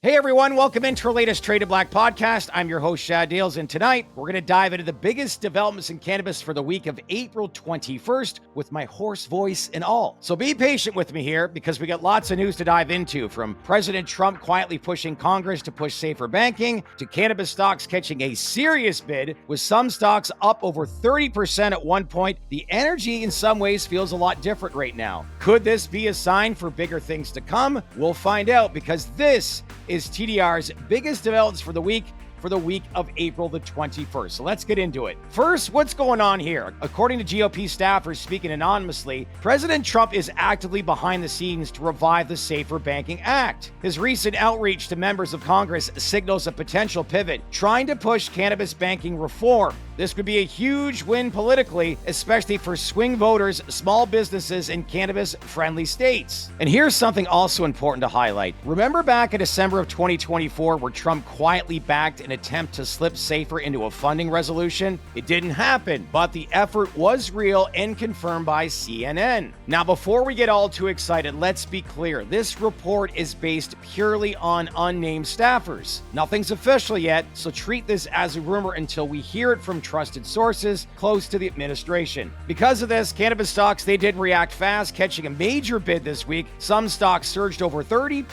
Hey everyone, welcome into our latest Traded Black podcast. I'm your host, Shad Deals, and tonight we're going to dive into the biggest developments in cannabis for the week of April 21st with my hoarse voice and all. So be patient with me here because we got lots of news to dive into, from President Trump quietly pushing Congress to push safer banking, to cannabis stocks catching a serious bid, with some stocks up over 30% at one point. The energy in some ways feels a lot different right now. Could this be a sign for bigger things to come? We'll find out, because this is TDR's biggest developments for the week of April the 21st. So let's get into it. First, what's going on here? According to GOP staffers speaking anonymously, President Trump is actively behind the scenes to revive the Safer Banking Act. His recent outreach to members of Congress signals a potential pivot, trying to push cannabis banking reform. This could be a huge win politically, especially for swing voters, small businesses, and cannabis-friendly states. And here's something also important to highlight. Remember back in December of 2024 where Trump quietly backed an attempt to slip SAFER into a funding resolution? It didn't happen, but the effort was real and confirmed by CNN. Now, before we get all too excited, let's be clear. This report is based purely on unnamed staffers. Nothing's official yet, so treat this as a rumor until we hear it from trusted sources close to the administration. Because of this, cannabis stocks, they did react fast, catching a major bid this week. Some stocks surged over 30%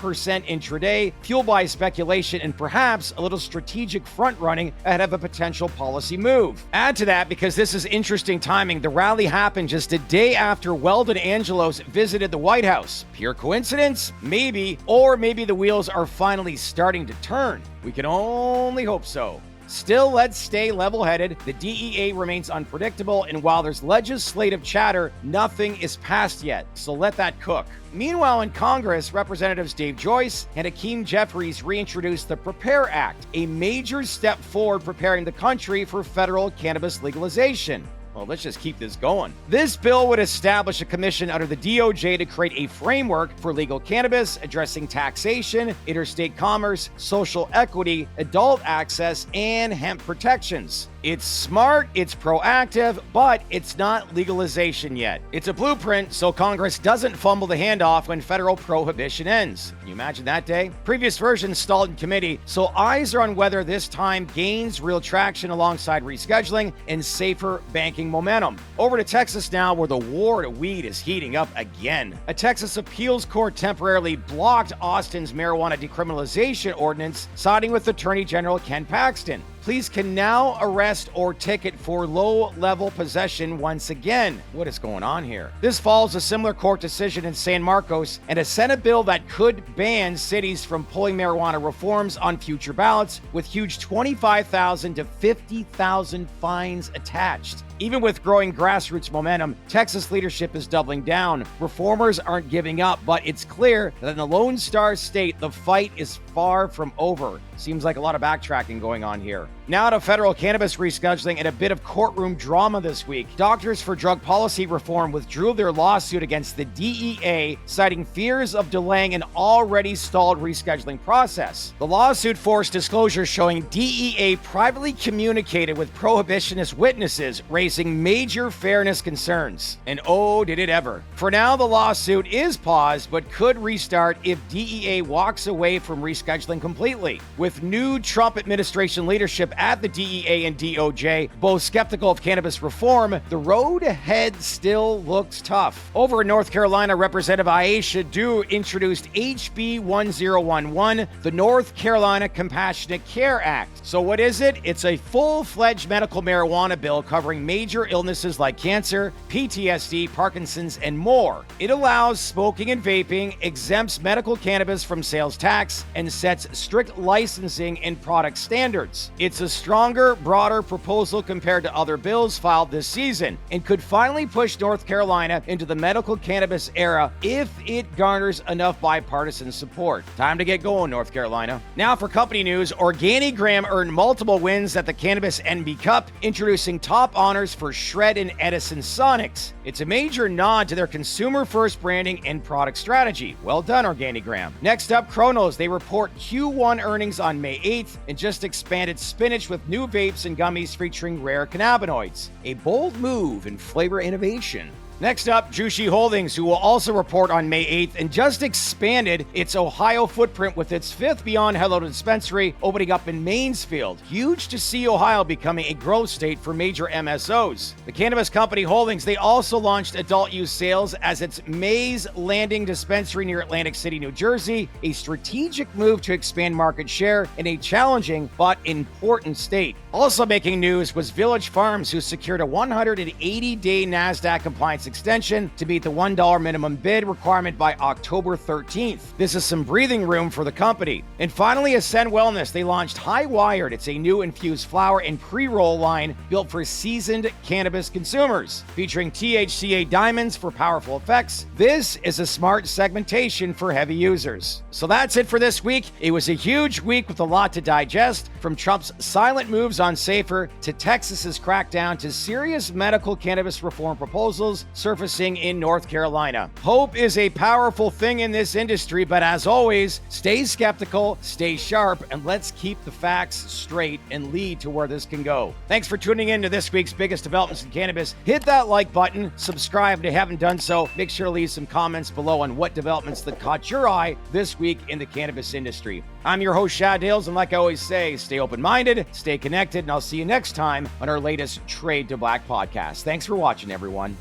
intraday, fueled by speculation and perhaps a little strategic front-running ahead of a potential policy move. Add to that, because this is interesting timing, the rally happened just a day after Weldon Angelos visited the White House. Pure coincidence? Maybe. Or maybe the wheels are finally starting to turn. We can only hope so. Still, let's stay level-headed. The DEA remains unpredictable, and while there's legislative chatter, nothing is passed yet, so let that cook. Meanwhile, in Congress, Representatives Joyce and Hakeem Jeffries reintroduced the PREPARE Act, a major step forward preparing the country for federal cannabis legalization. Well, let's just keep this going. This bill would establish a commission under the DOJ to create a framework for legal cannabis, addressing taxation, interstate commerce, social equity, adult access, and hemp protections. It's smart, it's proactive, but it's not legalization yet. It's a blueprint so Congress doesn't fumble the handoff when federal prohibition ends. Can you imagine that day? Previous versions stalled in committee, so eyes are on whether this time gains real traction alongside rescheduling and safer banking momentum. Over to Texas now, where the war to weed is heating up again. A Texas appeals court temporarily blocked Austin's marijuana decriminalization ordinance, siding with Attorney General Ken Paxton. Police can now arrest or ticket for low-level possession once again. What is going on here? This follows a similar court decision in San Marcos and a Senate bill that could ban cities from pulling marijuana reforms on future ballots, with huge $25,000 to $50,000 fines attached. Even with growing grassroots momentum, Texas leadership is doubling down. Reformers aren't giving up, but it's clear that in the Lone Star State, the fight is far from over. Seems like a lot of backtracking going on here. Now to federal cannabis rescheduling and a bit of courtroom drama this week. Doctors for Drug Policy Reform withdrew their lawsuit against the DEA, citing fears of delaying an already stalled rescheduling process. The lawsuit forced disclosures showing DEA privately communicated with prohibitionist witnesses, raising major fairness concerns. And oh, did it ever. For now, the lawsuit is paused, but could restart if DEA walks away from rescheduling completely. With new Trump administration leadership at the DEA and DOJ, both skeptical of cannabis reform, the road ahead still looks tough. Over in North Carolina, Representative Aisha Dew introduced HB 1011, the North Carolina Compassionate Care Act. So what is it? It's a full-fledged medical marijuana bill covering major illnesses like cancer, PTSD, Parkinson's, and more. It allows smoking and vaping, exempts medical cannabis from sales tax, and sets strict licensing and product standards. It's a stronger, broader proposal compared to other bills filed this season, and could finally push North Carolina into the medical cannabis era if it garners enough bipartisan support. Time to get going, North Carolina. Now for company news, Organigram earned multiple wins at the Cannabis NB Cup, introducing top honors for Shred and Edison Sonics. It's a major nod to their consumer-first branding and product strategy. Well done, Organigram. Next up, Cronos. They report Q1 earnings on May 8th and just expanded spinach with new vapes and gummies featuring rare cannabinoids. A bold move in flavor innovation. Next up, Jushi Holdings, who will also report on May 8th and just expanded its Ohio footprint with its 5th Beyond Hello dispensary opening up in Mansfield. Huge to see Ohio becoming a growth state for major MSOs. The cannabis company Holdings, they also launched adult use sales as its Mays Landing dispensary near Atlantic City, New Jersey, a strategic move to expand market share in a challenging but important state. Also making news was Village Farms, who secured a 180-day NASDAQ compliance extension to meet the $1 minimum bid requirement by October 13th. This is some breathing room for the company. And finally, Ascend Wellness, they launched High Wired. It's a new infused flower and pre-roll line built for seasoned cannabis consumers, featuring THCA diamonds for powerful effects. This is a smart segmentation for heavy users. So that's it for this week. It was a huge week with a lot to digest, from Trump's silent moves on SAFER to Texas's crackdown to serious medical cannabis reform proposals surfacing in North Carolina. Hope is a powerful thing in this industry, but as always, stay skeptical, stay sharp, and let's keep the facts straight and lead to where this can go. Thanks for tuning in to this week's biggest developments in cannabis. Hit that like button, subscribe if you haven't done so. Make sure to leave some comments below on what developments that caught your eye this week in the cannabis industry. I'm your host, Shad Dales, and like I always say, stay open-minded, stay connected, and I'll see you next time on our latest Trade to Black podcast. Thanks for watching, everyone.